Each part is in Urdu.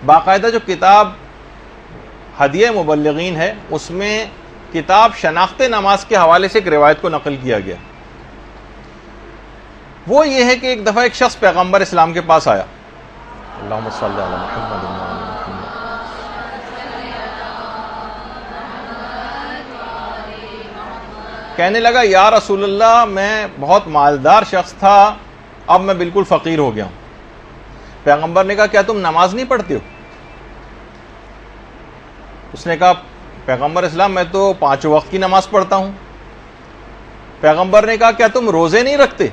باقاعدہ جو کتاب ہدیہ مبلغین ہے اس میں کتاب شناخت نماز کے حوالے سے ایک روایت کو نقل کیا گیا. وہ یہ ہے کہ ایک دفعہ ایک شخص پیغمبر اسلام کے پاس آیا. اللہم صلی علی محمد و علی محمد. کہنے لگا یا رسول اللہ میں بہت مالدار شخص تھا، اب میں بالکل فقیر ہو گیا ہوں. پیغمبر نے کہا کیا تم نماز نہیں پڑھتے ہو؟ اس نے کہا پیغمبر اسلام میں تو 5 وقت کی نماز پڑھتا ہوں. پیغمبر نے کہا کیا تم روزے نہیں رکھتے؟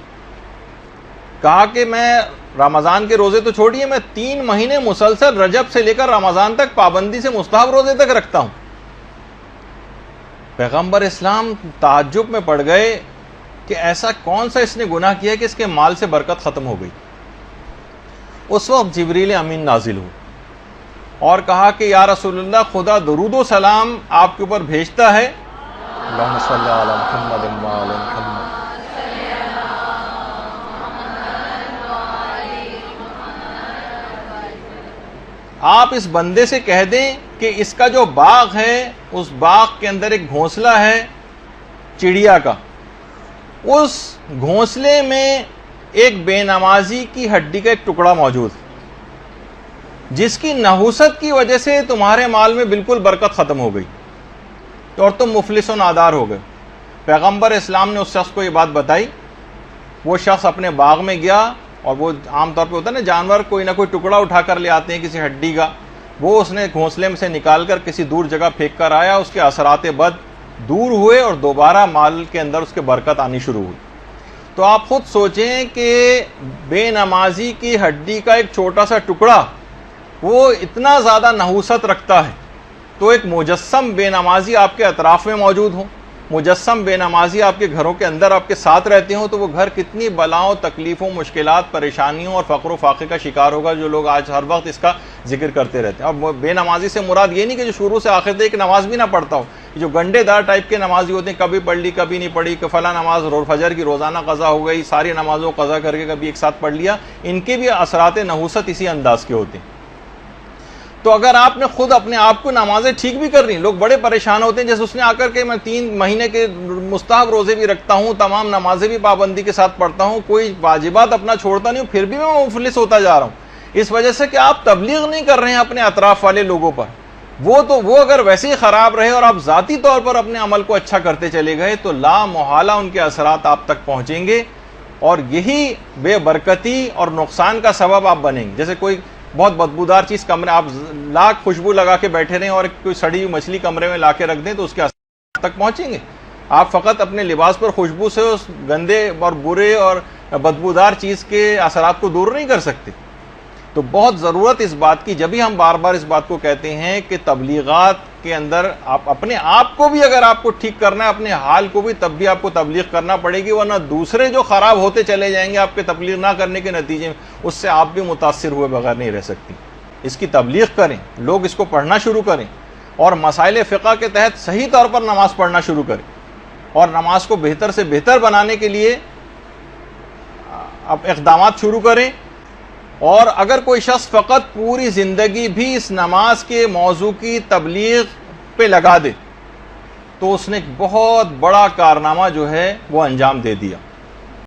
کہا کہ میں رمضان کے روزے تو چھوڑیے، میں 3 مہینے مسلسل رجب سے لے کر رمضان تک پابندی سے مستحب روزے تک رکھتا ہوں. پیغمبر اسلام تعجب میں پڑ گئے کہ ایسا کون سا اس نے گناہ کیا کہ اس کے مال سے برکت ختم ہو گئی. اس وقت جبریل امین نازل ہوئے اور کہا کہ یا رسول اللہ خدا درود و سلام آپ کے اوپر بھیجتا ہے. اللہم صلی علی محمد و علی محمد. آپ اس بندے سے کہہ دیں کہ اس کا جو باغ ہے اس باغ کے اندر ایک گھونسلہ ہے چڑیا کا، اس گھونسلے میں ایک بے نمازی کی ہڈی کا ایک ٹکڑا موجود ہے جس کی نحوست کی وجہ سے تمہارے مال میں بالکل برکت ختم ہو گئی اور تم مفلس و نادار ہو گئے. پیغمبر اسلام نے اس شخص کو یہ بات بتائی. وہ شخص اپنے باغ میں گیا اور وہ عام طور پہ ہوتا ہے نا جانور کوئی نہ کوئی ٹکڑا اٹھا کر لے آتے ہیں کسی ہڈی کا، وہ اس نے گھونسلے میں سے نکال کر کسی دور جگہ پھینک کر آیا. اس کے اثرات بد دور ہوئے اور دوبارہ مال کے اندر اس کے برکت آنی شروع ہوئی. تو آپ خود سوچیں کہ بے نمازی کی ہڈی کا ایک چھوٹا سا ٹکڑا وہ اتنا زیادہ نحوست رکھتا ہے، تو ایک مجسم بے نمازی آپ کے اطراف میں موجود ہو، مجسم بے نمازی آپ کے گھروں کے اندر آپ کے ساتھ رہتے ہوں، تو وہ گھر کتنی بلاؤں، تکلیفوں، مشکلات، پریشانیوں اور فقر و فاقے کا شکار ہوگا جو لوگ آج ہر وقت اس کا ذکر کرتے رہتے ہیں. اور بے نمازی سے مراد یہ نہیں کہ جو شروع سے آخر تک ایک نماز بھی نہ پڑھتا ہو. جو گنڈے دار ٹائپ کے نمازی ہوتے ہیں، کبھی پڑھ لی کبھی نہیں پڑھی، کہ فلاں نماز فجر کی روزانہ قضا ہو گئی، ساری نمازوں قضا کر کے کبھی ایک ساتھ پڑھ لیا، ان کے بھی اثرات نحوست اسی انداز کے ہوتے ہیں. تو اگر آپ نے خود اپنے آپ کو نمازیں ٹھیک بھی کرنی، لوگ بڑے پریشان ہوتے ہیں جیسے اس نے آ کر کے میں 3 مہینے کے مستحب روزے بھی رکھتا ہوں، تمام نمازیں بھی پابندی کے ساتھ پڑھتا ہوں، کوئی واجبات اپنا چھوڑتا نہیں ہوں، پھر بھی میں مفلس ہوتا جا رہا ہوں. اس وجہ سے کہ آپ تبلیغ نہیں کر رہے ہیں اپنے اطراف والے لوگوں پر. وہ اگر ویسے ہی خراب رہے اور آپ ذاتی طور پر اپنے عمل کو اچھا کرتے چلے گئے تو لا محالہ ان کے اثرات آپ تک پہنچیں گے اور یہی بے برکتی اور نقصان کا سبب آپ بنیں گے. جیسے کوئی بہت بدبودار چیز کمرے، آپ لاکھ خوشبو لگا کے بیٹھے رہیں اور کوئی سڑی ہوئی مچھلی کمرے میں لا کے رکھ دیں تو اس کے اثرات تک پہنچیں گے. آپ فقط اپنے لباس پر خوشبو سے اس گندے اور برے اور بدبودار چیز کے اثرات کو دور نہیں کر سکتے. تو بہت ضرورت اس بات کی، جب ہی ہم بار بار اس بات کو کہتے ہیں کہ تبلیغات کے اندر آپ اپنے آپ کو بھی اگر آپ کو ٹھیک کرنا ہے، اپنے حال کو بھی، تب بھی آپ کو تبلیغ کرنا پڑے گی، ورنہ دوسرے جو خراب ہوتے چلے جائیں گے آپ کے تبلیغ نہ کرنے کے نتیجے میں، اس سے آپ بھی متاثر ہوئے بغیر نہیں رہ سکتی. اس کی تبلیغ کریں، لوگ اس کو پڑھنا شروع کریں اور مسائل فقہ کے تحت صحیح طور پر نماز پڑھنا شروع کریں اور نماز کو بہتر سے بہتر بنانے کے لیے اب اقدامات شروع کریں. اور اگر کوئی شخص فقط پوری زندگی بھی اس نماز کے موضوع کی تبلیغ پہ لگا دے تو اس نے ایک بہت بڑا کارنامہ جو ہے وہ انجام دے دیا.